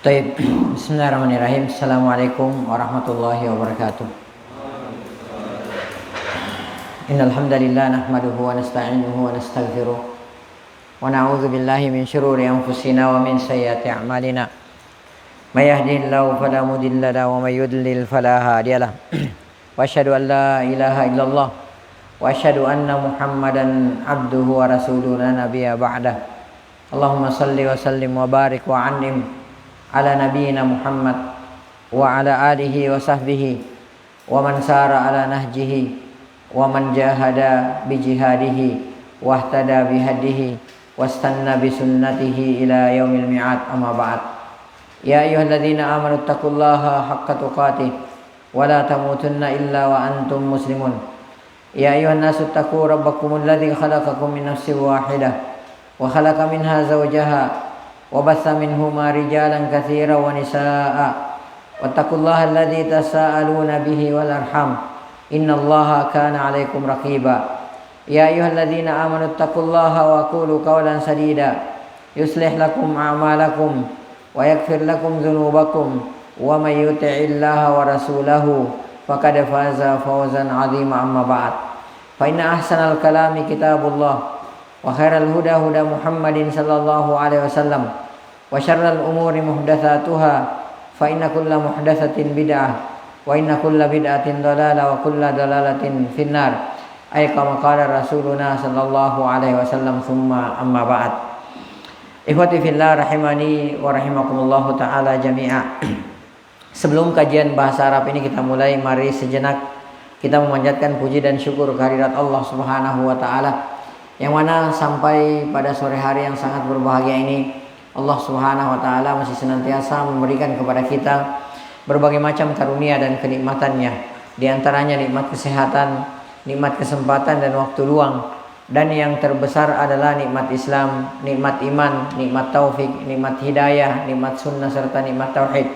Taib. Bismillahirrahmanirrahim. Assalamualaikum warahmatullahi wabarakatuh. Innal hamdalillah nahmaduhu wa nasta'inuhu wa nastaghfiruh wa na'udzu billahi min shururi anfusina wa min sayyiati a'malina. May yahdihillahu fala mudilla lahu wa may yudlil fala hadiyalah. Wa asyhadu an la ilaha illallah wa asyhadu anna Muhammadan abduhu wa rasuluhu la nabiyya ba'dah. Allahumma salli wa sallim wa barik wa an'im ala nabiyyina Muhammad wa ala alihi wa sahbihi wa man sara ala nahjihi wa man jahada bi jihadihi wa ihtada bi hadihi wastanna bi sunnatihi ila yaumil mi'ad, amma ba'd. Ya ayyuhalladzina amanu taqullaha haqqa tuqatih wa la tamutunna illa wa antum muslimun. Ya ayyuhan nasu taqu rabbakumul ladzi khalaqakum min nafsin wahidah wa khalaqa minha zawjaha وبث منهما رجالا كثيرا ونساء واتقوا الله الذي تساءلون به والأرحام إن الله كان عليكم رقيبا يا أيها الذين آمنوا اتقوا الله وقولوا قولا سديدا يصلح لكم أعمالكم ويغفر لكم ذنوبكم ومن يطع الله ورسوله فقد فاز فوزا عظيما، أما بعد فإن أحسن الكلام كتاب الله وخير الهدى هدى محمد صلى الله عليه وسلم وشر الأمور محدثاتها فإن كل محدثة بدعة وإن كل بدعة ضلالة وكل ضلالة في النار أي كما قال رسولنا صلى الله عليه وسلم ثم أما بعد. Ikhwati fillah rahimani wa rahimakumullahu ta'ala jami'a. Sebelum kajian bahasa Arab ini kita mulai, mari sejenak kita memanjatkan puji dan syukur kehadirat Allah Subhanahu wa ta'ala, yang mana sampai pada sore hari yang sangat berbahagia ini Allah Subhanahu wa ta'ala masih senantiasa memberikan kepada kita berbagai macam karunia dan kenikmatannya. Di antaranya nikmat kesehatan, nikmat kesempatan dan waktu luang, dan yang terbesar adalah nikmat Islam, nikmat iman, nikmat taufik, nikmat hidayah, nikmat sunnah serta nikmat tauhid.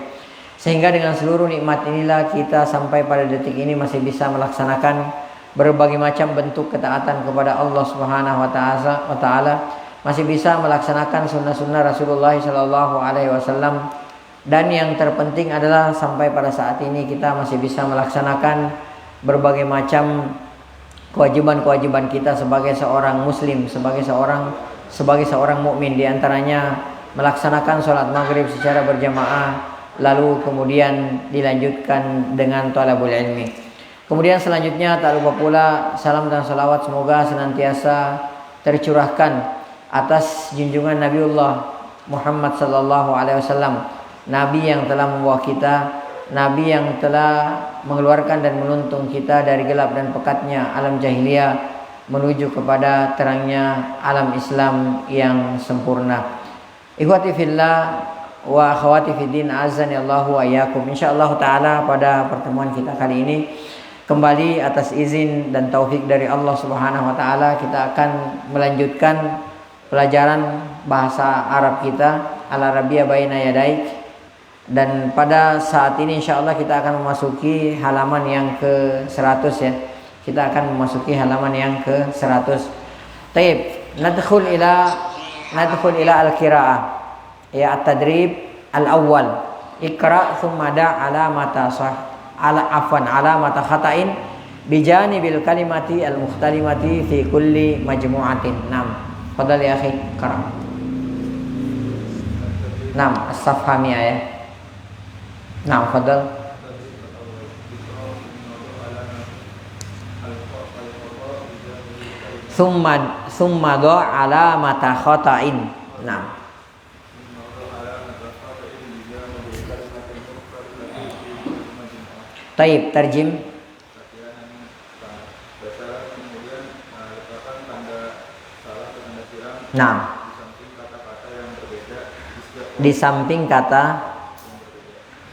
Sehingga dengan seluruh nikmat inilah kita sampai pada detik ini masih bisa melaksanakan berbagai macam bentuk ketaatan kepada Allah Subhanahu wa taala, masih bisa melaksanakan sunnah-sunnah Rasulullah sallallahu alaihi wasallam, dan yang terpenting adalah sampai pada saat ini kita masih bisa melaksanakan berbagai macam kewajiban-kewajiban kita sebagai seorang muslim, sebagai seorang mukmin, di antaranya melaksanakan sholat maghrib secara berjamaah, lalu kemudian dilanjutkan dengan thalabul ilmi. Kemudian selanjutnya tak lupa pula salam dan salawat semoga senantiasa tercurahkan atas junjungan Nabiullah Muhammad sallallahu alaihi wasallam, nabi yang telah membawa kita, nabi yang telah mengeluarkan dan menuntun kita dari gelap dan pekatnya alam jahiliyah menuju kepada terangnya alam Islam yang sempurna. Ikhwati fillah wa akhwati fiddin, azani Allahu wa iyyakum. Insyaallah taala pada pertemuan kita kali ini, kembali atas izin dan taufik dari Allah Subhanahu wa taala, kita akan melanjutkan pelajaran bahasa Arab kita, Al-Arabiyyah Baina Yadaik. Dan pada saat ini insyaallah kita akan memasuki halaman yang ke-100 ya. Kita akan memasuki halaman yang ke-100. Taib, nadkhul ila al-qiraah. Ya, at-tadrib al-awwal. Iqra thumma da' alamata alamata khata'in bijanibil kalimati al-mukhtalimati fi kulli majmu'atin. Naam, fadhal ya akhi, qara. Naam, as-safha ya. Naam, fadhal. Thumma do alamata khata'in. Naam. Taib, tarjim. Nah, di samping kata,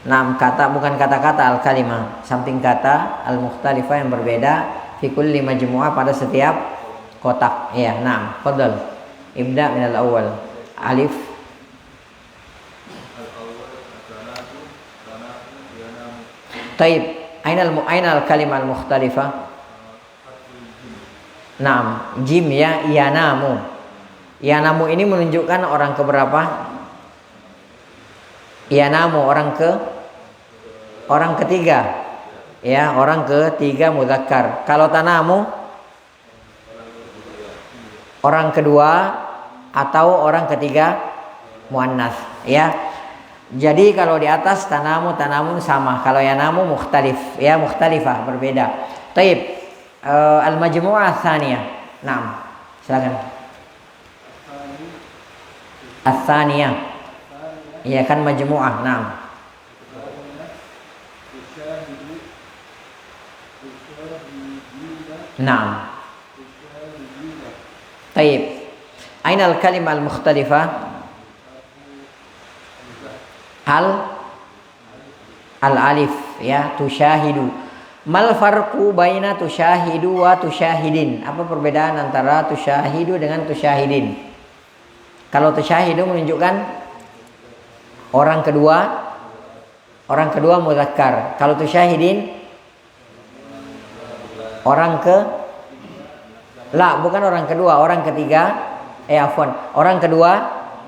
kata bukan kata-kata al-kalimah, samping kata al-mukhtalifah yang berbeda fi kulli majmu'ah pada setiap kotak. Ya, nah, fadhal. Ibda min al-awwal. Alif. Taib. Ainal kalimah al-mukhtalifah. Naam, jim ya, yanamu. Yanamu ini menunjukkan orang keberapa? Yanamu orang ketiga. Ya, orang ketiga muzakkar. Kalau tanamu orang kedua atau orang ketiga muannas, ya. Jadi kalau di atas tanamun sama. Kalau yanamu mukhtalif, ya mukhtalifah, berbeda. Taib. Al-majmu'ah tsaniyah. Naam. Silakan. Ats-tsaniyah. Iya kan majmu'ah. Naam. Naam. Taib. Aina al-kalimah al-mukhtalifah? Al-alif, ya, tusyahidu. Mal farqu baina tusyahidu wa tusyahidin? Apa perbedaan antara tusyahidu dengan tusyahidin? Kalau tusyahidu menunjukkan orang kedua muzakkar. Kalau tusyahidin bukan orang kedua, orang ketiga. Orang kedua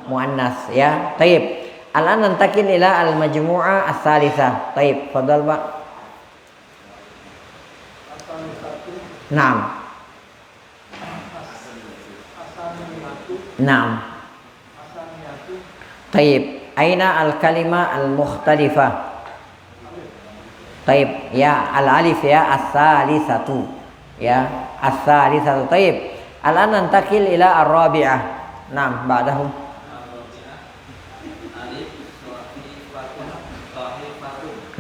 muannas, ya. Taib. Al-an nantakil ila al-majmu'ah ats-tsalitsah. Taib, fadhal Pak. Naam. Naam. Taib. Aina al-kalimah al-mukhtalifah? Taib, ya, al-alif, ya, ats-tsalitsatu. Ya, ats-tsalitsatu. Taib. Al-an nantakil ila ar-rabi'ah. Naam, ba'dahu.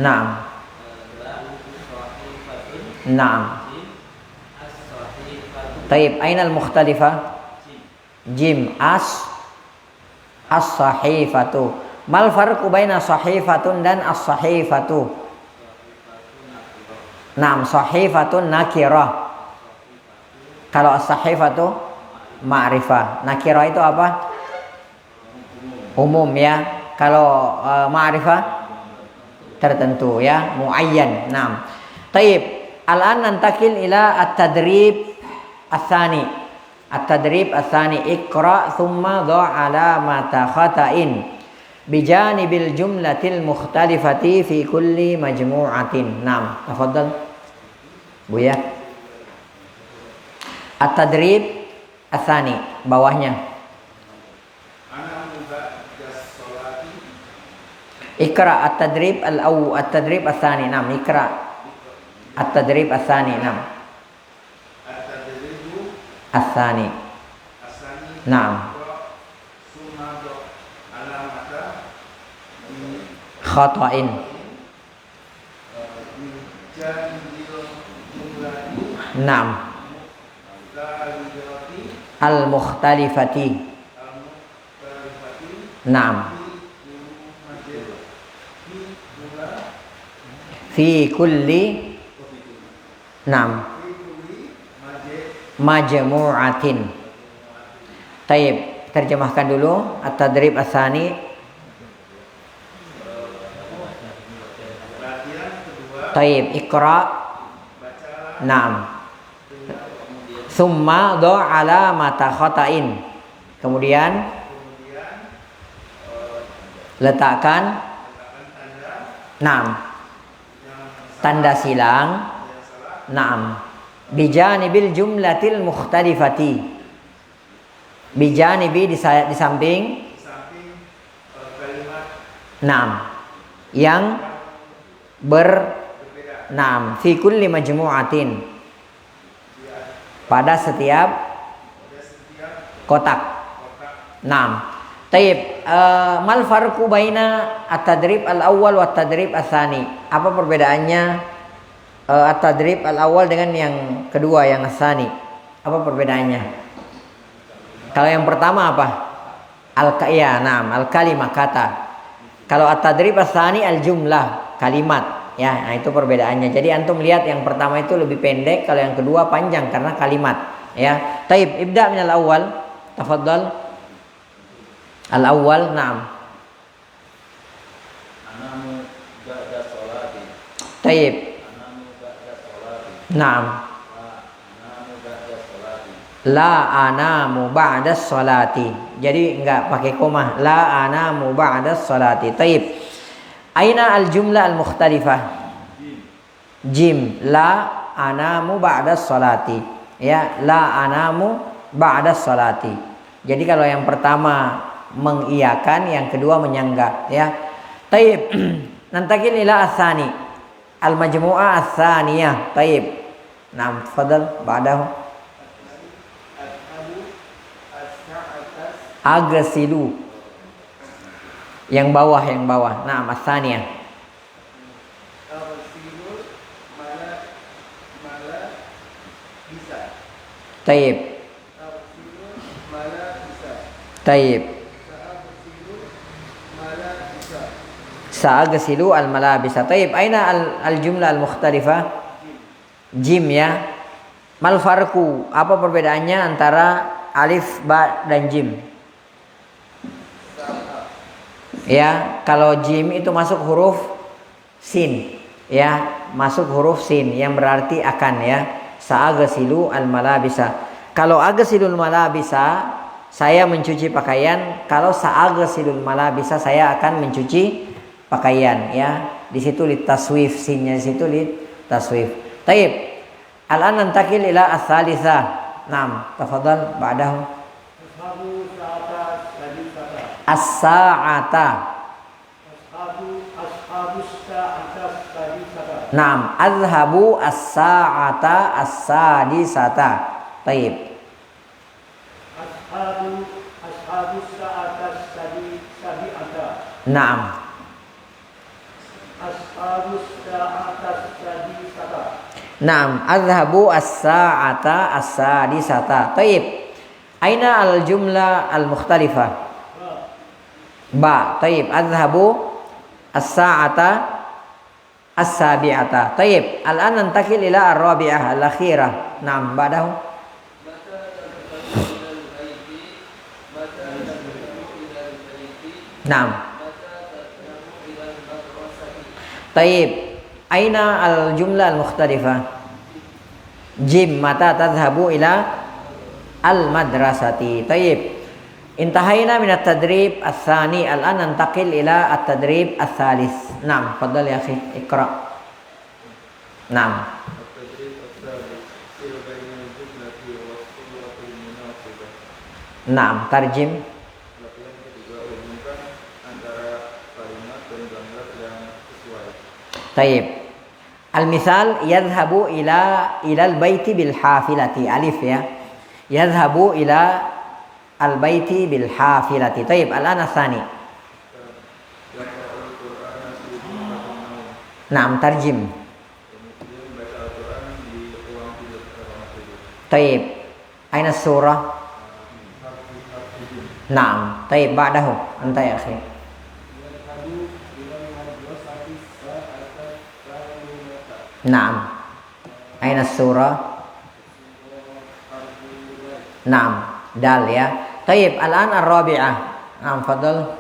Naam. Naam. Taib, aina al-mukhtalifah? Jim, as-sahifatu. Mal farqu baina sahifatun dan as-sahifatu? Naam, sahifatun nakirah. Kalau as-sahifatu ma'rifah. Nakirah itu apa? Umum, ya. Kalau ma'rifah tertentu, ya, muayyan. Naam. Taib. Al-an nantakil ila at-tadrib ats-tsani. At-tadrib ats-tsani. Iqra thumma dha' alamata khata'in bijanibil jumlatil mukhtalifati fi kulli majmu'atin. Naam, tafadhal. Buya. At-tadrib ats-tsani, bawahnya. Ikra at-tadrib at-tadrib ats-tsani. Naam, ikra at-tadrib ats-tsani. Naam. Ats-tsani. Naam. Khata'in. Naam. Al-mukhtalifati. Naam. Fi kulli, naam, majmu'atin. Taib, terjemahkan dulu at-tadrib ats-tsani. Taib, iqra. Naam. Summa dha' alamata khata'in. Kemudian letakkan, naam, tanda silang. Naam. Bijanibil jumlatil mukhtalifati. Bijanibi di samping naam, yang naam, fi kulli majmu'atin, pada setiap kotak. Naam. Taib. Mal farqu baina at-tadrib al-awwal wa at-tadrib ats-tsani? Apa perbedaannya at-tadrib al-awwal dengan yang kedua, yang ats-tsani? Apa perbedaannya? Kalau yang pertama apa? Naam, al-kalimah, kata. Kalau at-tadrib ats-tsani al-jumlah, kalimat. Ya, nah itu perbedaannya. Jadi antum lihat yang pertama itu lebih pendek, kalau yang kedua panjang karena kalimat. Ya. Taib, ibda' min al-awwal. Tafadhal. Al-awwal, na'am. Anamu ba'da sholati. Taib. Anamu ba'da sholati. Na'am. Anamu ba'da sholati. La anamu ba'da sholati. Jadi enggak pakai koma. La anamu ba'da sholati. Taib. Aina al-jumlah al-mukhtalifah? Jim. La anamu ba'da sholati. Ya, la anamu ba'da sholati. Jadi kalau yang pertama mengiyakan, yang kedua menyanggah, ya. Taib. Nantakil ila ats-tsani. Al-majmu'ah ats-tsaniyah. Taib. Naam, tafadhal ba'dahu. Agsilu. Yang bawah. Naam, ats-tsaniyah. Taib. Taib. Sa'agsilu al-malabisa. Taib. Aina al-jumlah al-mukhtalifah? Jim, ya. Mal farqu? Apa perbedaannya antara alif, ba dan jim? Ya, kalau jim itu masuk huruf sin, ya, masuk huruf sin yang berarti akan, ya. Sa'agsilu al-malabisa. Kalau agsilul malabisa, saya mencuci pakaian. Kalau sa'agsilul malabisa, saya akan mencuci pakaian, ya. Di situ litaswif, sinnya di situ litaswif. Taib. Al-an nantakil ila ats-tsalitsah. Naam, tafadhal ba'dahu. As-sa'ata. Naam, azhabu as-sa'ata as-sadisata. Taib. Ashabu sa'ata as-sabi'ata. Naam. Ashabu sa'ata as-sadisata. Naam, azhabu as-sa'ata as-sadisata. Taib. Aina al-jumlah al-mukhtalifah? Ba. Taib. Azhabu as-sa'ata as-sabi'ata. Taib. Al-an nantakil ila ar-rabi'ah al-akhirah. Naam, ba'dahu. Naam. Taib. Aina al-jumlah al-mukhtalifah? Jim. Mata tadhhabu ila al-madrasati. Taib. Intahayna min at-tadrib ats-tsani. Al-an nantaqil ila at-tadrib ats-tsalits. Naam, fadhal ya akhi, iqra. Naam. Naam, tarjim. Taib. Al-misal yadhhabu ilal baiti bil hafilati. Alif, ya. Yadhhabu ila al-baiti bil hafilati. Taib. Al-an ats-tsani. Naam, tarjim. Taib. Aina surah? Naam. Taib, ba'dahu. Anta ya akhi. Naam. Aina surah? Naam. Dal, ya. Taib. Al-an ar-rabi'ah. Naam, fadal.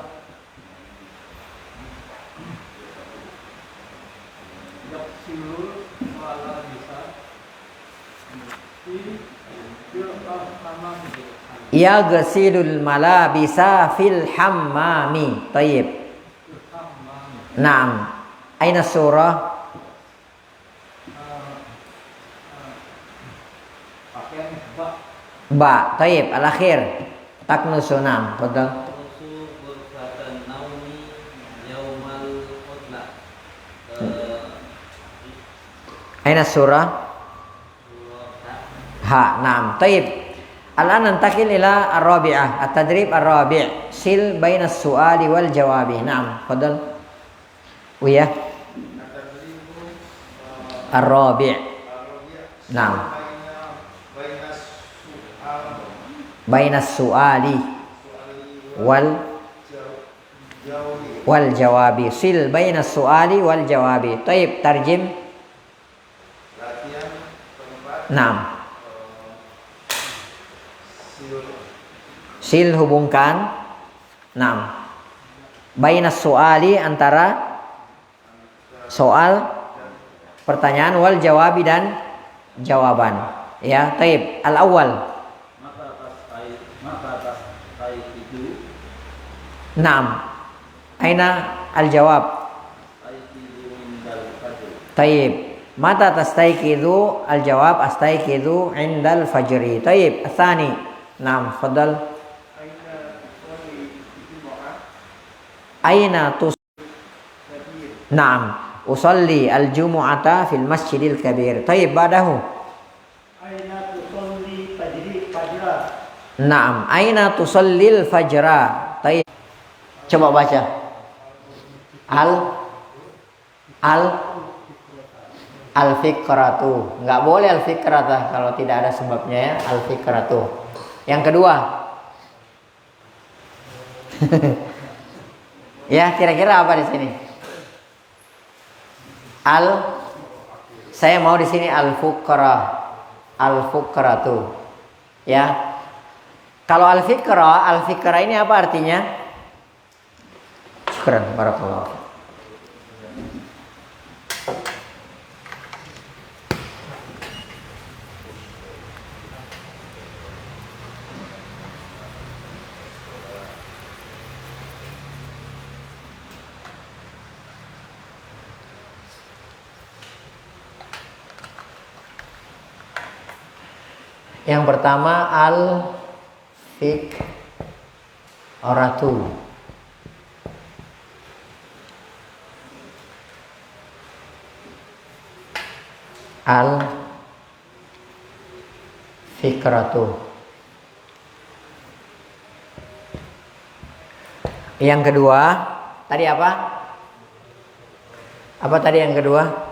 Yaghsilul malabisa fil hammami. Taib. Naam. Aina surah? Ba. Taib. Al-akhir. Taknusu. Naam, fadal. Aina surah? Ha. Naam. Taib. Al-an nantakil ila ar-rabi'ah. At-tadrib ar-rabi'. Sil baina as-su'ali wal jawabi. Naam, fadal. Wiyah. Ar-rabi'. Naam. Baina as-su'ali wal jawabi. Sil baina as-su'ali wal jawabi. Taib, tarjim. Naam. Sil, hubungkan. Naam. Baina su'ali, antara soal, pertanyaan, wal jawabi, dan jawaban. Ya, taib. Al-awwal. Naam. Aina al-jawab? Taib. Mata tastayqidu? Al-jawab astayqidu indal fajri. Taib. Tsani. Naam, fadal. Aina tus Naam, usalli al-jumu'ata fil masjidil kabir. Taib, ba'dahu. Aina tusalli fajra. Naam, aina tusallil fajra. Taib. Coba baca. Al-fikratu. Enggak boleh al-fikrata kalau tidak ada sebabnya ya, al-fikratu. Yang kedua. Ya, kira-kira apa di sini? Saya mau di sini al-fuqra. Al-fuqratu. Ya. Kalau al-fikra ini apa artinya? Syukran, barakallahu. Yang pertama al-fikratu. Al-fikratu. Yang kedua, tadi apa? Apa tadi yang kedua?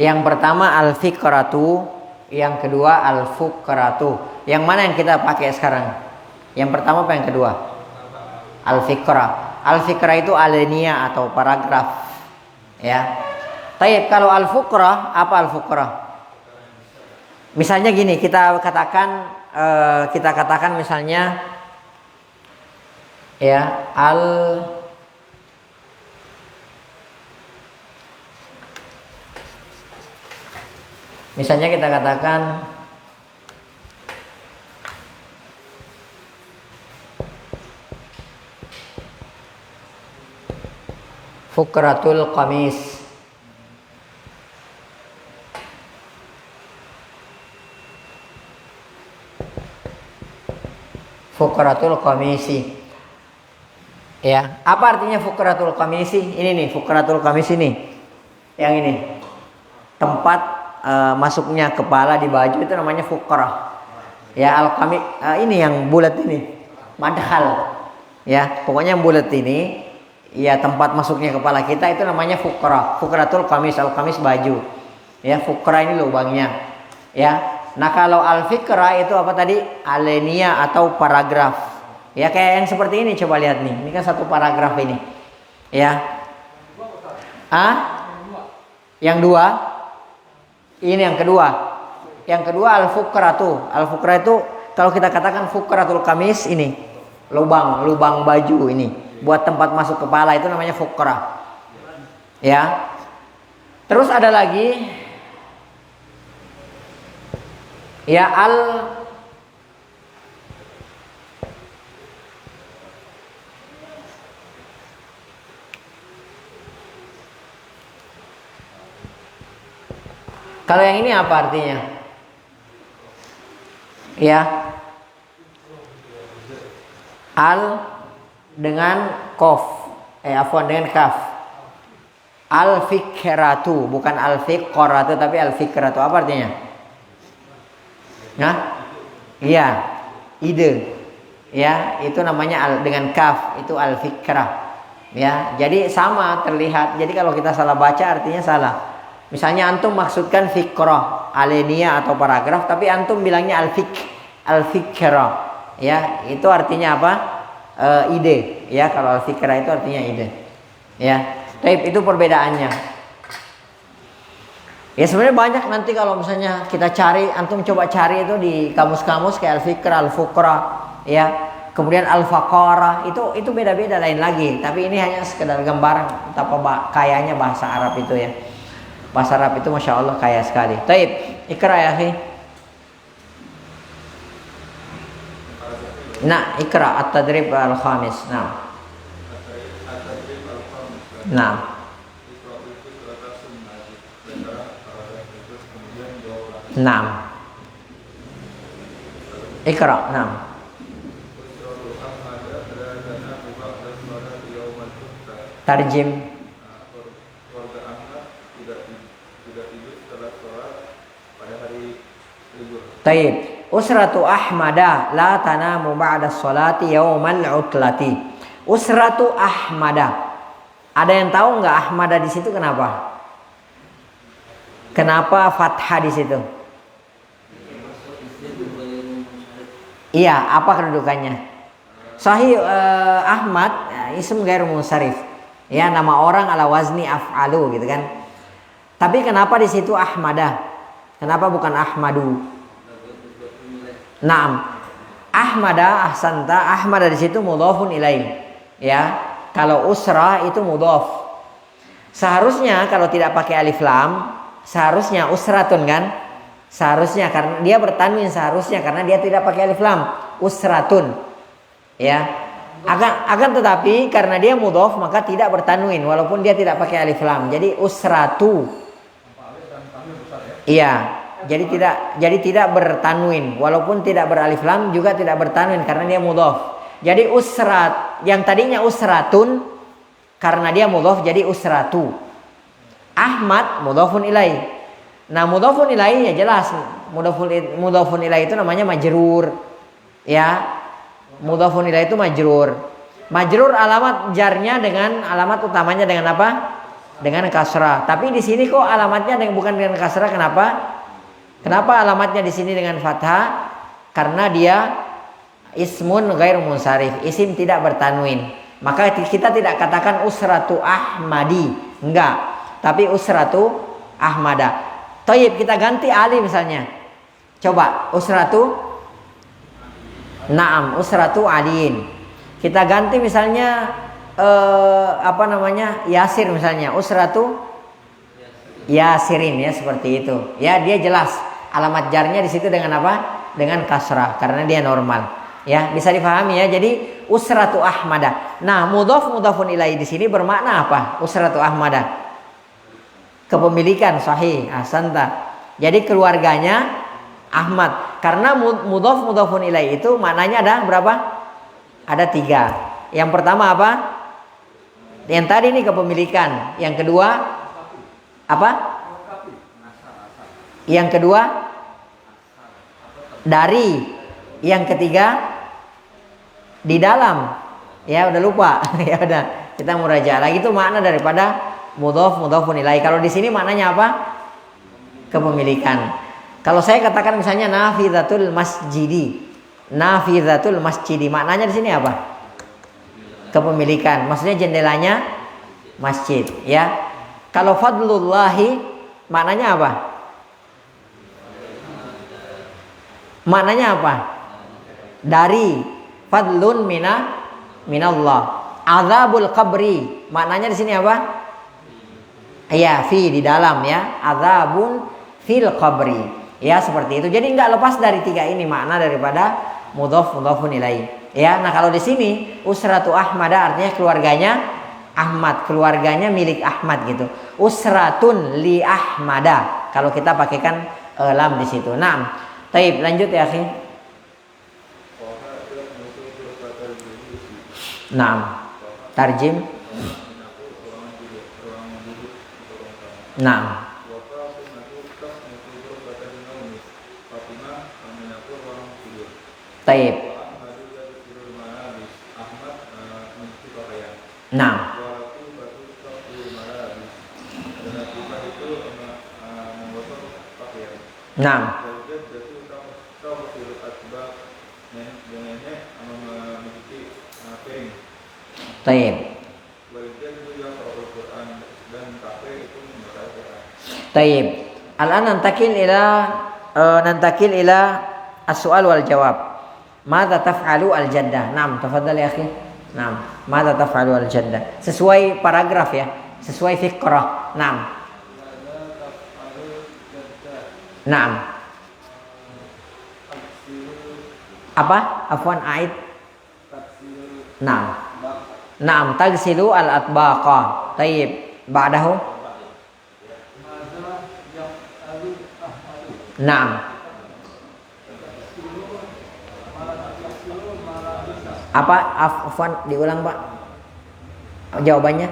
Yang pertama al-fikratu, yang kedua al-fukratu. Yang mana yang kita pakai sekarang? Yang pertama apa yang kedua? Al-fikra. Al-fikra itu alinea atau paragraf. Ya. Tapi kalau al-fukra, apa al-fukra? Misalnya gini, kita katakan misalnya ya misalnya kita katakan fukratul qamis. Fukratul qamisi. Ya, apa artinya fukratul qamisi? Ini nih, fukratul qamisi nih. Yang ini. Tempat masuknya kepala di baju itu namanya fukrah. Ya, al-qamis ini yang bulat ini. Madhal. Ya, pokoknya yang bulat ini ya tempat masuknya kepala kita itu namanya fukrah. Fukratul qamis, al-qamis baju. Ya, fukrah ini lubangnya. Ya. Nah, kalau al-fikra itu apa tadi? Alinea atau paragraf. Ya, kayak yang seperti ini, coba lihat nih. Ini kan satu paragraf ini. Ya. Yang dua. Ini yang kedua. Yang kedua al-fukratu. Al-fukra itu kalau kita katakan fukratul qamis ini, lubang baju ini buat tempat masuk kepala itu namanya fukra. Ya. Terus ada lagi ya kalau yang ini apa artinya? Ya. Al dengan kof. Afwan dengan kaf. Al-fikratu, bukan al-fikratu tapi al-fikratu. Apa artinya? Nah? Iya, ide. Ya, itu namanya dengan kaf, itu al-fikrah. Ya, jadi sama terlihat. Jadi kalau kita salah baca artinya salah. Misalnya antum maksudkan fikrah, alinea atau paragraf, tapi antum bilangnya al-fikrah. Ya, itu artinya apa? Ide. Ya, kalau al-fikrah itu artinya ide. Ya, tapi itu perbedaannya. Ya sebenarnya banyak nanti kalau misalnya kita cari, antum coba cari itu di kamus-kamus kayak al-fikrah, al-fukra, ya. Kemudian al-faqara, itu beda-beda lain lagi. Tapi ini hanya sekedar gambaran betapa kayanya bahasa Arab itu ya. Bahasa Arab itu Masya Allah kaya sekali. Taib, ikra ya akhi. Nah, ikra at-tadrib al-khamis. Nah. Nah. Nah. Ikra. Nah. Tarjim. Taib. Usratu Ahmada la tanamu ba'da sholati yaumal utlati. Usratu Ahmada. Ada yang tahu nggak Ahmada di situ kenapa? Kenapa fathah di situ? Iya, apa kedudukannya? Sahih Ahmad ism ghair munsharif. Ya, nama orang ala wazni af'alu gitu kan. Tapi kenapa di situ Ahmada? Kenapa bukan Ahmadu? Naam. Ahmada ahsanta, Ahmada di situ mudhafun ilaih. Ya, kalau usra itu mudhaf. Seharusnya kalau tidak pakai alif lam, seharusnya usratun kan? Seharusnya karena dia bertanwin seharusnya karena dia tidak pakai alif lam, usratun. Ya. Akan tetapi karena dia mudhaf maka tidak bertanwin walaupun dia tidak pakai alif lam. Jadi usratu. Iya. Jadi tidak bertanwin walaupun tidak beralif lam juga tidak bertanwin karena dia mudhaf. Jadi usrat yang tadinya usratun karena dia mudhaf jadi usratu. Ahmad mudhafun ilaih. Nah, mudhafun ilaih ya jelas mudhafun ilaih itu namanya majrur. Ya. Mudhafun ilaih itu majrur. Majrur alamat jarnya dengan alamat utamanya dengan apa? Dengan kasrah. Tapi di sini kok alamatnya bukan dengan kasrah, kenapa? Kenapa alamatnya di sini dengan fathah? Karena dia ismun ghair munsharif, isim tidak bertanwin. Maka kita tidak katakan usratu Ahmadi, enggak. Tapi usratu Ahmada. Thayyib, kita ganti ali misalnya. Coba usratu Naam, usratu aliin. Kita ganti misalnya Yasir misalnya, usratu Yasirin ya seperti itu. Ya, dia jelas alamat jarnya di situ dengan apa? Dengan kasrah karena dia normal. Ya, bisa dipahami ya. Jadi usratu Ahmada. Nah, mudhafun ilaih di sini bermakna apa? Usratu Ahmada. Kepemilikan sahih, ahsanta. Jadi keluarganya Ahmad. Karena mudhafun ilaih itu maknanya ada berapa? Ada 3. Yang pertama apa? Yang tadi ini kepemilikan. Yang kedua apa? Yang kedua dari. Yang ketiga di dalam. Ya udah lupa. Ya udah, kita murajaah lagi. Itu makna daripada mudhafun ilaih. Kalau di sini maknanya apa? Kepemilikan. Kalau saya katakan misalnya nafidhatul masjidi. Nafidhatul masjidi. Maknanya di sini apa? Kepemilikan. Maksudnya jendelanya masjid, ya. Kalau fadlullahi maknanya apa? Maknanya apa? Dari. Fadlun minallah. Azabul qabri. Maknanya di sini apa? Ya, fi di dalam ya. Azabun fil qabri. Ya, seperti itu. Jadi enggak lepas dari 3 ini makna daripada mudhafun ilaih. Ya, nah kalau di sini usratu Ahmada artinya keluarganya Ahmad, keluarganya milik Ahmad gitu. Usratun li Ahmada. Kalau kita pakaikan lam di situ. Nah, taib, lanjut ya, akhi. Nah, tarjim. Nah. Taib. Nah. Nah. Taib. Taib. Al-an nantakil ila as-su'al wal jawab. Madza taf'alu al-jaddah? Naam, tafadhal ya akhi. Naam, madza taf'alu al-jaddah? Sesuai paragraf ya, sesuai fiqrah. Naam. Naam. Apa? Afwan a'id. taksilu Naam. bak Naam, tagsilu al-atbaqa. Tayyib. Ba'dahu? mada yang alu ahadu Naam. taksilu mala bisa Apa? Afwan, diulang, Pak. Jawabannya?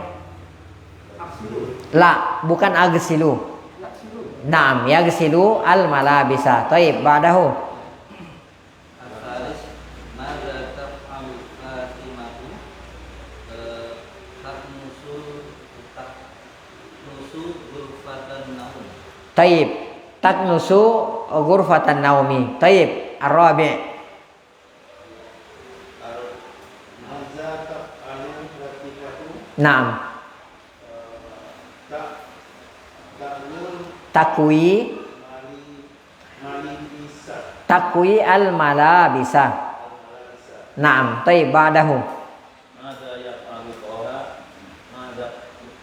aksilu La, bukan agsilu. yaksilu Naam, yagsilu al-malabisa. Tayyib. Ba'dahu? Asalis mada taf'alu Fatimatu taknusu ghurfatan naum. Tayyib. Taknusu ghurfatan naumi. Tayyib. Ar-rabi'. mada alu latifatu Naam. ta'lun Takwi. mali bisa Takwi al-malabisa. Naam. Tayyib. Ba'dahu? Mada yaf'alu Toha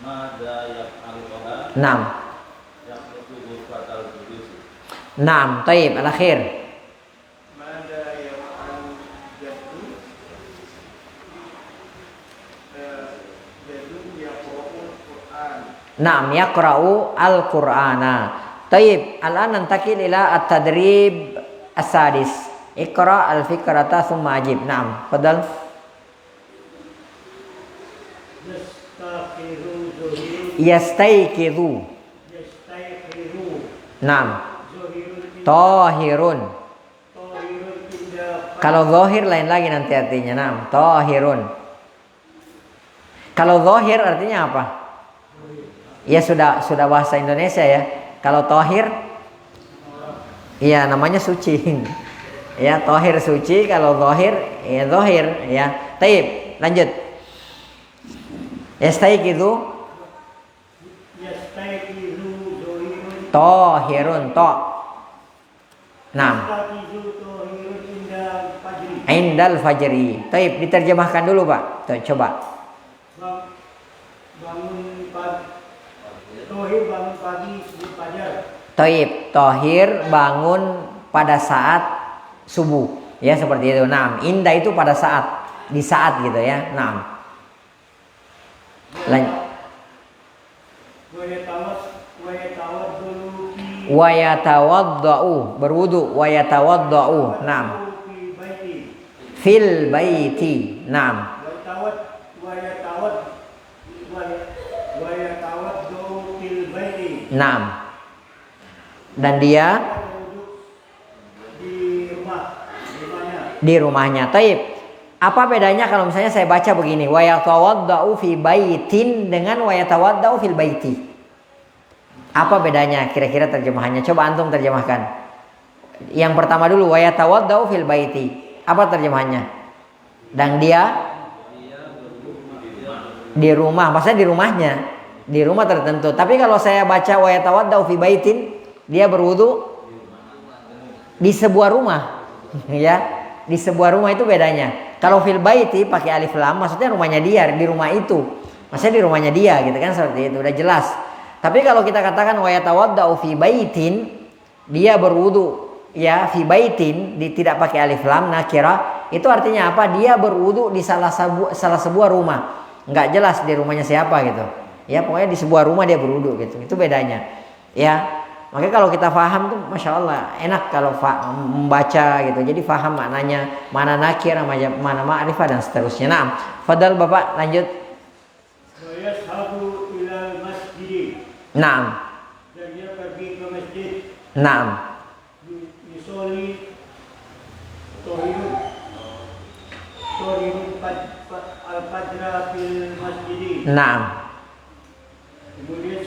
Mada yaf'alu Toha Naam. yaknusu ghurfatal qudus. Naam. Tayyib. Al-akhir. mada yang alu jadu jadu yaqra'ul Qur'an Naam, yaqra'u al-Qur'ana. Tayyib, al-an nantakil ila at-tadrib as-sadis. Iqra al-fikrata thumma ajib. Naam, fadal. yastaqiru zuhiru Yastayqidhu. yastaqiru Naam, zuhirun tahirun. tohirun indah Kalau zahir lain lagi nanti artinya. Naam, tahirun. Kalau zahir artinya apa? Ya sudah bahasa Indonesia ya. Kalau tahir, iya namanya suci. Ya, tahir suci. Kalau zahir, ya zahir. Ya, taib. Lanjut. Yastayqidhu yastaqiru zuhirun tahirun ta. Naam. yastaqiru tohirun indah fajri Indal fajri. Taib, diterjemahkan dulu, Pak. Tuh, coba. bangun pagi tohir bangun pagi sebelum fajar Taib, tahir bangun pada saat subuh. Ya, seperti itu. Naam. Indah itu pada saat, di saat gitu ya. Naam. wayatawad dulu fi Wa yatawaddau, berwudu. Wa yatawaddau. Naam. fi baiti Fil baiti. Naam. wayatawad dulu fil baiti Naam. Dan dia di rumahnya di rumahnya. Taib. Apa bedanya kalau misalnya saya baca begini, wa yatawaddau fi baitin dengan wa yatawaddau fil baiti? Apa bedanya kira-kira terjemahannya? Coba antum terjemahkan. Yang pertama dulu, wa yatawaddau fil baiti. Apa terjemahannya? Dan dia di rumah, maksudnya di rumahnya, di rumah tertentu. Tapi kalau saya baca wa yatawaddau fi baitin, dia berwudu di sebuah rumah. Ya, di sebuah rumah itu bedanya. Kalau fil baiti pakai alif lam, maksudnya rumahnya dia, di rumah itu. Maksudnya di rumahnya dia gitu kan, seperti itu udah jelas. Tapi kalau kita katakan wa yatawaddau fi baitin, dia berwudu ya fi baitin, tidak pakai alif lam nakira, itu artinya apa? Dia berwudu di salah sebuah rumah. Enggak jelas di rumahnya siapa gitu. Ya, pokoknya di sebuah rumah dia berwudu gitu. Itu bedanya. Ya. Makanya kalau kita paham tuh Masya Allah enak kalau membaca gitu. Jadi paham maknanya, mana nakir, mana ma'rifah dan seterusnya. Nah, fadal Bapak lanjut. wayashabu ilal masjid Naam. dan dia pergi ke masjid Naam. yusoli tohirun al-fajra fil masjid Naam. kemudian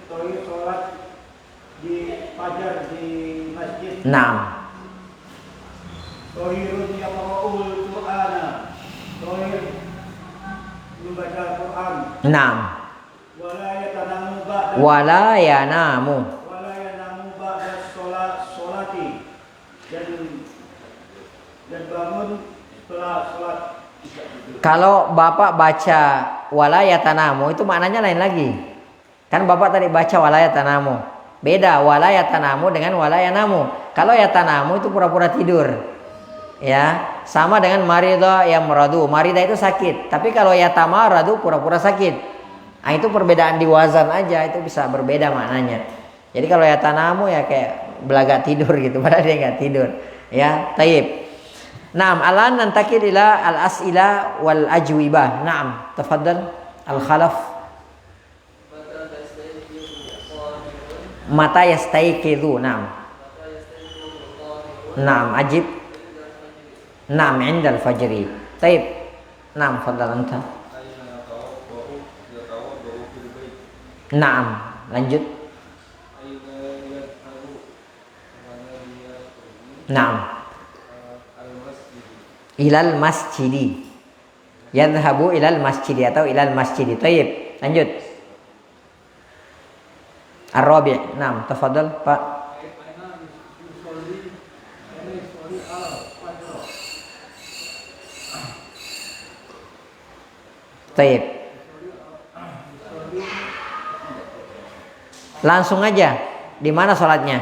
tohir sholat di fajar di masjid Naam. tohirun yaqra'ul Qur'ana tohir membaca Al-Quran Naam. wala yatanamu ba'da Wala yanamu. wala yanamu ba'da sholati dan bangun setelah sholat isya itu. Kalau Bapak baca wala yatanamu itu maknanya lain lagi. Kan Bapak tadi baca wala yatanamu. Beda wala yatanamu dengan wala yanamu. Kalau yatanamu itu pura-pura tidur. Ya, sama dengan marida yang meradu. Marida itu sakit. Tapi kalau yatamaradu pura-pura sakit. Nah, itu perbedaan di wazan aja, itu bisa berbeda maknanya. Jadi kalau yatanamu ya kayak belaga tidur gitu, padahal dia nggak tidur. Ya, taib. Naam, alan nantakil ila al-as'ila wal ajwibah. Naam, tafaddal al-khalaf. Mata yastayqidhu. Naam. Naam, ajib. Naam, 'inda al-fajri. Taib. Naam, fadhal anta. Naam, lanjut. Naam. Ilal masjidi. Yadhhabu ilal masjidi atau ilal masjidi. Taib. Lanjut. Ar-rabi'. Naam, tafadhal, Pak. Taib. Langsung aja. Di mana sholatnya?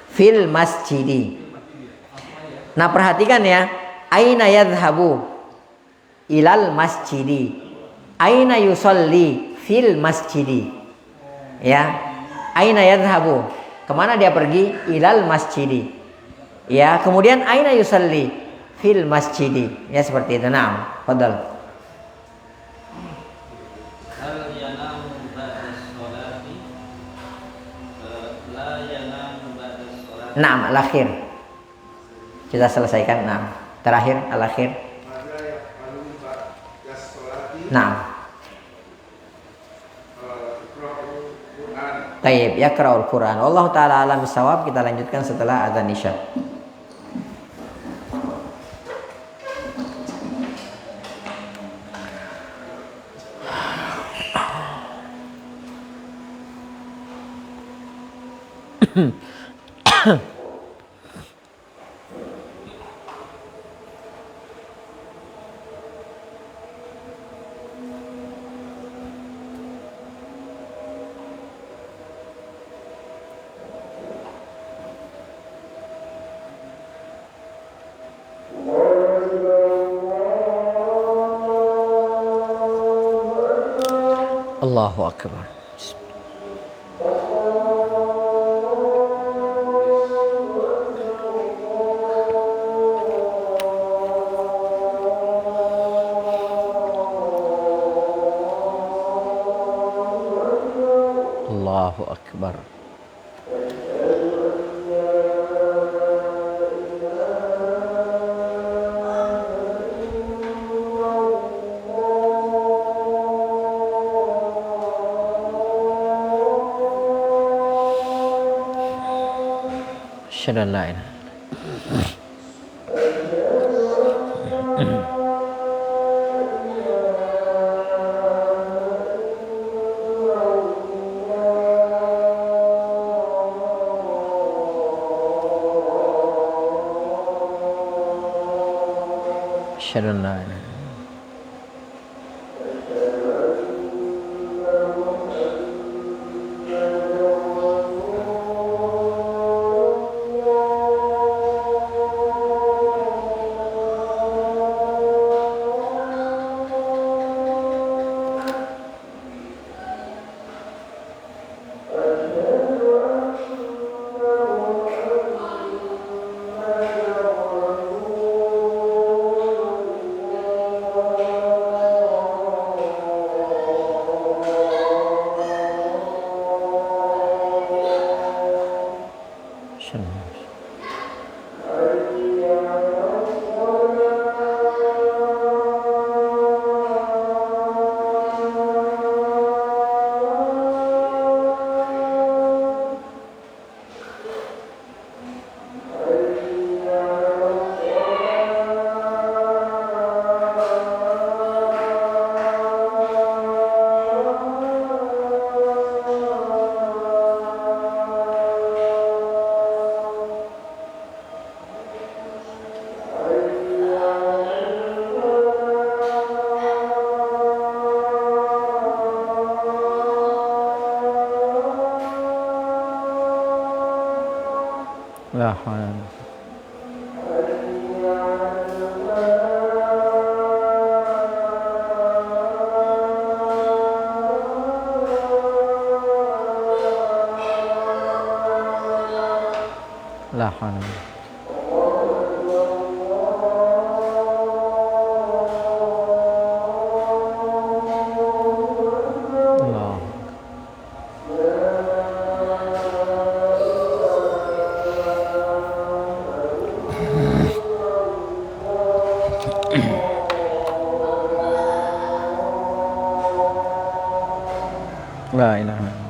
Fil masjidi. Nah, perhatikan ya. Aina yadhhabu ilal masjidi. Aina yusalli fil masjidi. Ya. Aina yadhhabu. Kemana dia pergi? Ilal masjidi. Ya, kemudian aina yusalli fil masjidi. Ya, seperti itu. Naam, fadhal. Hal yanamu ba'da sholati la yanamu ba'da sholati. Naam, al-akhir. Kita selesaikan. Naam. Terakhir al-akhir. Naam. Taib, yaqra'ul Qur'an. Wallahu taala alam bisawab. Kita lanjutkan setelah azan isya. Allahu akbar. Allahu akbar. Asyhadu an la ilaha asyhadu an la ilaha La haula. La haula. Allah. La ilaha illallah.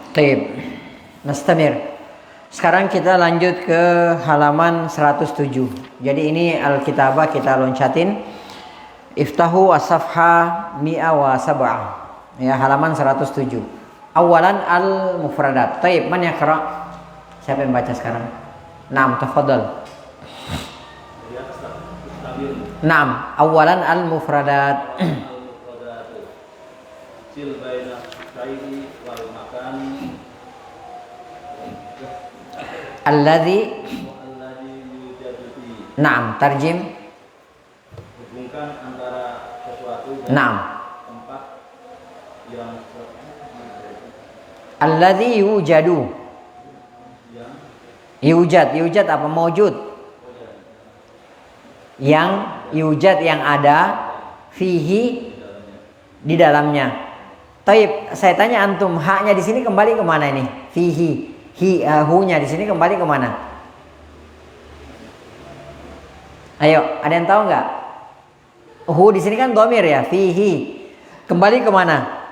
Taib. Nastamir. Sekarang kita lanjut ke halaman 107. Jadi ini Alkitabah kita loncatin. Iftahu as-safha mi'a wa sab'ah. Ya, halaman 107. Awalan al-mufradat. Taib, man yaqra? Siapa yang baca sekarang? Naam, tafadhal. Naam, awalan al-mufradat. Sil baina saidi wal makan. Alladhi. Yujadu fi. Naam, tarjim. Hubungkan antara sesuatu dan Naam. tempat yang Alladhi yujadu. Yujad apa? Mawjud. Yang yujad yang ada fihi di dalamnya. Taib, saya tanya antum, haknya di sini kembali ke mana ini? Fihi, hu-nya di sini kembali ke mana? Ayo, ada yang tahu nggak? Hu di sini kan dhamir ya, fihi. Kembali ke mana?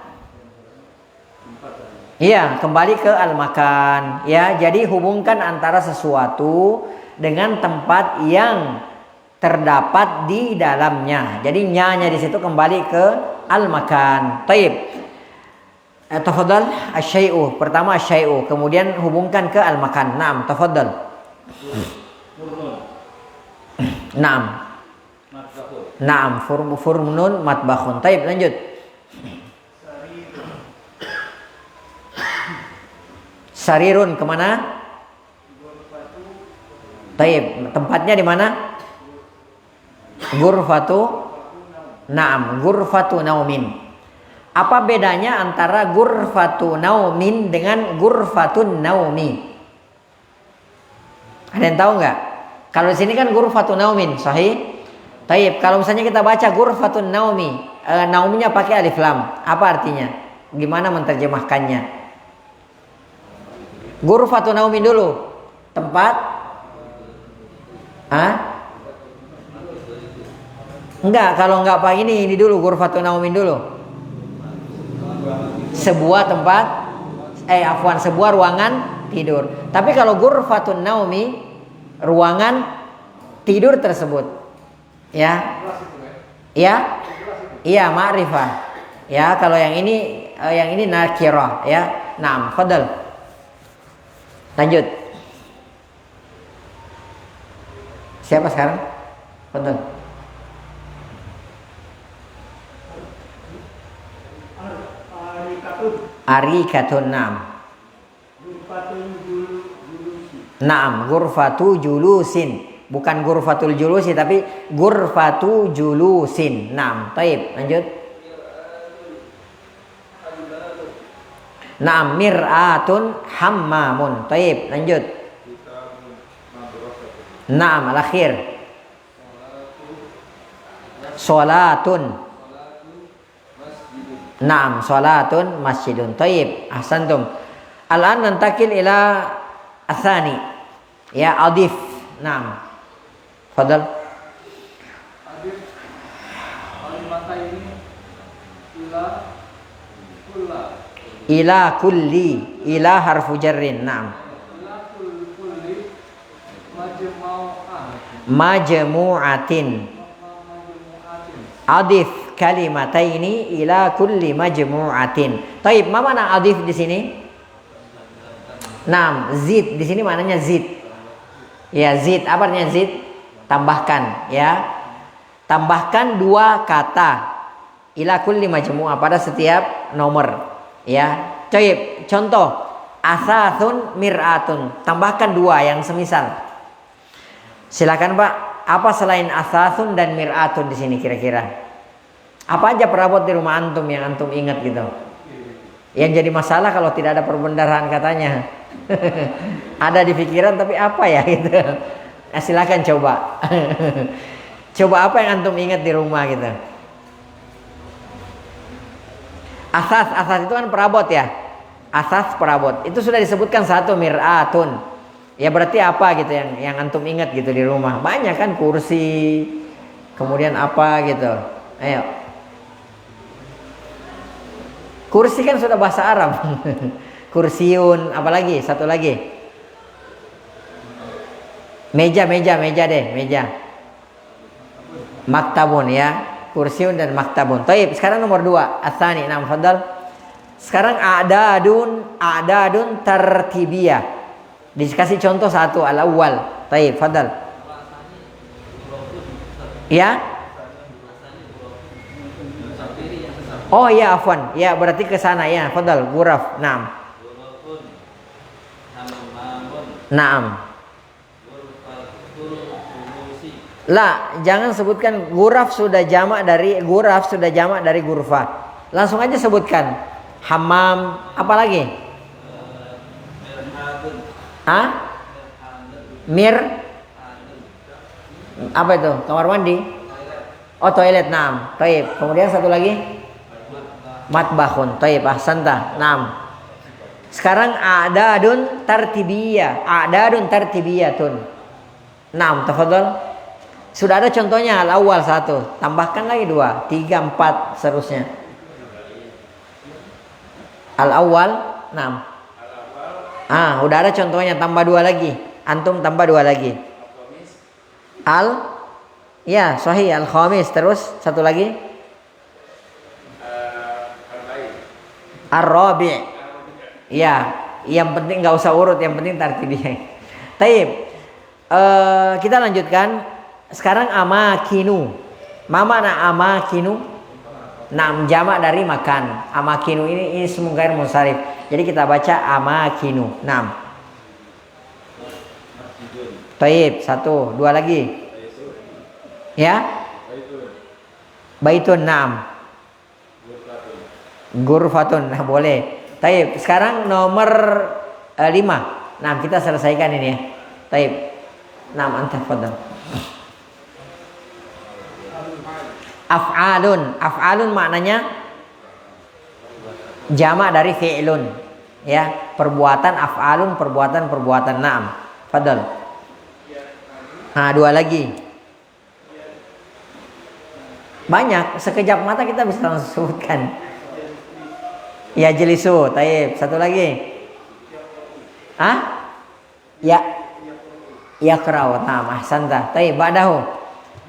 Iya, kembali ke al-makan. Ya, jadi hubungkan antara sesuatu dengan tempat yang terdapat di dalamnya. Jadi nya-nya di situ kembali ke al-makan. Taib. Tafadhal asy-syai'u. Pertama asy-syai'u, kemudian hubungkan ke al-makan. Naam, tafadhal. Naam. Naam, furmunun matbakhun. Taib, lanjut. Sarirun kemana? Taib, tempatnya di mana? Ghurfatu. Naam, ghurfatu naumin. Apa bedanya antara ghurfatu naumin dengan ghurfatun naumi? Ada yang tahu nggak? Kalau di sini kan ghurfatu naumin, sahih? Taib, kalau misalnya kita baca ghurfatun naumi, nauminya pakai alif lam, apa artinya? Gimana menerjemahkannya? Ghurfatun naumin dulu, tempat Ah? Enggak, kalau enggak Pak ini dulu ghurfatun naumin dulu. Sebuah tempat sebuah ruangan tidur. Tapi kalau ghurfatun naumi ruangan tidur tersebut. Ya. Ya. Iya, ma'rifah. Ya, kalau yang ini nakirah ya. Naam, fadal. Lanjut. Siapa sekarang? Fadal. Arikatun naam. Naam, ghurfatu julusin. Bukan ghurfatul julusi tapi ghurfatu julusin. Naam, taib. Lanjut. Naam, mir'atun hammamun. Taib. Lanjut. Naam, al-akhir. Salatun. Naam, salatun masjidun. Taib, ahsantum. Al-an nantakil ila athani. Ya, adif. Naam. Fadal. Adif kalimataini ila kulli. Ila harfu jarrin. Naam. ila kulli Majmu'atin. Adif kalimataini ila kulli majmu'atin. Taib, ma mana adif di sini? Naam, zid di sini maknanya zid. Ya, zid, apa artinya zid? Tambahkan, ya. Tambahkan dua kata ila kulli majmu'ah pada setiap nomor, ya. Taib, contoh asasun mir'atun. Tambahkan dua yang semisal. Silakan Pak, apa selain asasun dan mir'atun di sini kira-kira? Apa aja perabot di rumah antum yang antum ingat gitu? Yang jadi masalah kalau tidak ada perbendaharaan katanya. Ada di pikiran tapi apa ya gitu. Silakan coba. Coba apa yang antum ingat di rumah gitu. Asas itu kan perabot ya. Asas perabot. Itu sudah disebutkan satu, mir'atun. Ya berarti apa gitu yang antum ingat gitu di rumah. Banyak kan, kursi. Kemudian apa gitu. Ayo. Kursi kan sudah bahasa Arab. Kursiun, apalagi? Satu lagi. Meja deh, meja. Maktabun ya. Kursiun dan maktabun. Taib, sekarang nomor 2. Atsani, nam fadal. Sekarang a'dadun tartibiyah. Dikasih contoh satu, al-awwal. Taib, fadal. Ya? Oh iya, afwan. Ya, berarti ke sana ya. Fadal, ghuraf. Naam. Naam. La, jangan sebutkan ghuraf sudah jamak dari ghurfa. Langsung aja sebutkan. Hammam, apa lagi? Mir. Apa itu? Kamar mandi? Oh, toilet. Naam. Baik. Kemudian satu lagi? Matbahun. Taib, ahsanta. Naam. Sekarang a'dadun tartibiyatun. Naam, tafadhal. Sudah ada contohnya, al-awwal 1. Tambahkan lagi 2, 3, 4 seterusnya. Al-awwal, naam. Udah ada contohnya, tambah 2 lagi. Antum tambah 2 lagi. Ya, sahih, al-khamis. Terus satu lagi? Ar-rabi'. Ya, yang penting nggak usah urut, yang penting tartibiyah. Taib. Kita lanjutkan. Sekarang amakinu. Ma mana amakinu? Naam, jamak dari makan. Amakinu ini ismu ghair munsharif. Jadi kita baca amakinu. Naam. Taib, 1, 2 lagi. Ya? Baitun, naam. Ghurfatun, nah boleh. Taib, sekarang nomor 5. Nah, kita selesaikan ini ya. Taib. Naam, anta fadhal. Af'alun maknanya jamak dari fi'lun. Ya, perbuatan af'alun, perbuatan. Naam. Fadhal. Nah, 2 lagi. Banyak, sekejap mata kita bisa langsung sebutkan. Ya jelisu, taib. Satu lagi. Hah? Ya. Ya kerawat. Nah, ahsanta. Taib, ba'dahu.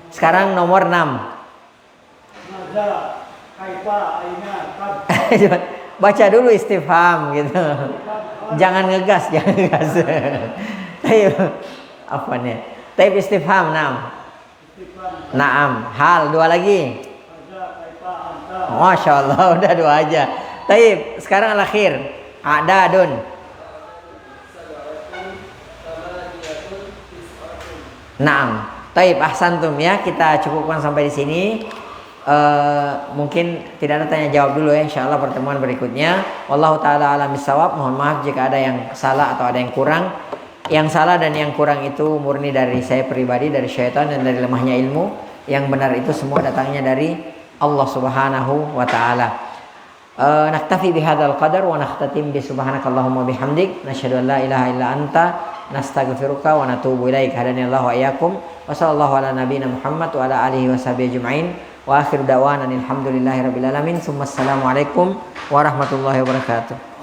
Sekarang nomor 6. Maza, kaifa, aina, kab. Baca dulu istifham gitu. Jangan ngegas, jangan ngegas. Taib. Apa nih? Taib istifham 6. Naam. Hal 2 lagi. Maza, kaifa, anta. Masya Allah, udah 2 aja. Taib. Sekarang al-akhir. A'dadun. Naam. Taib, ahsantum ya. Kita cukupkan sampai di sini. Mungkin tidak ada tanya jawab dulu ya, insyaallah pertemuan berikutnya. Wallahu taala alam bisawab. Mohon maaf jika ada yang salah atau ada yang kurang. Yang salah dan yang kurang itu murni dari saya pribadi, dari syaitan dan dari lemahnya ilmu. Yang benar itu semua datangnya dari Allah Subhanahu wa taala. Naktafi bihadzal qadar wa nakhtatim bi subhanakallahumma bihamdik nasyhadu an la ilaha illa anta nastaghfiruka wa natubu ilaik. Hadanillahu wa iyyakum. Wa sallallahu ala nabiyyina Muhammad wa ala alihi washabihi ajmain. Wa akhiru da'wana alhamdulillahi rabbil alamin. Assalamualaikum warahmatullahi wabarakatuh.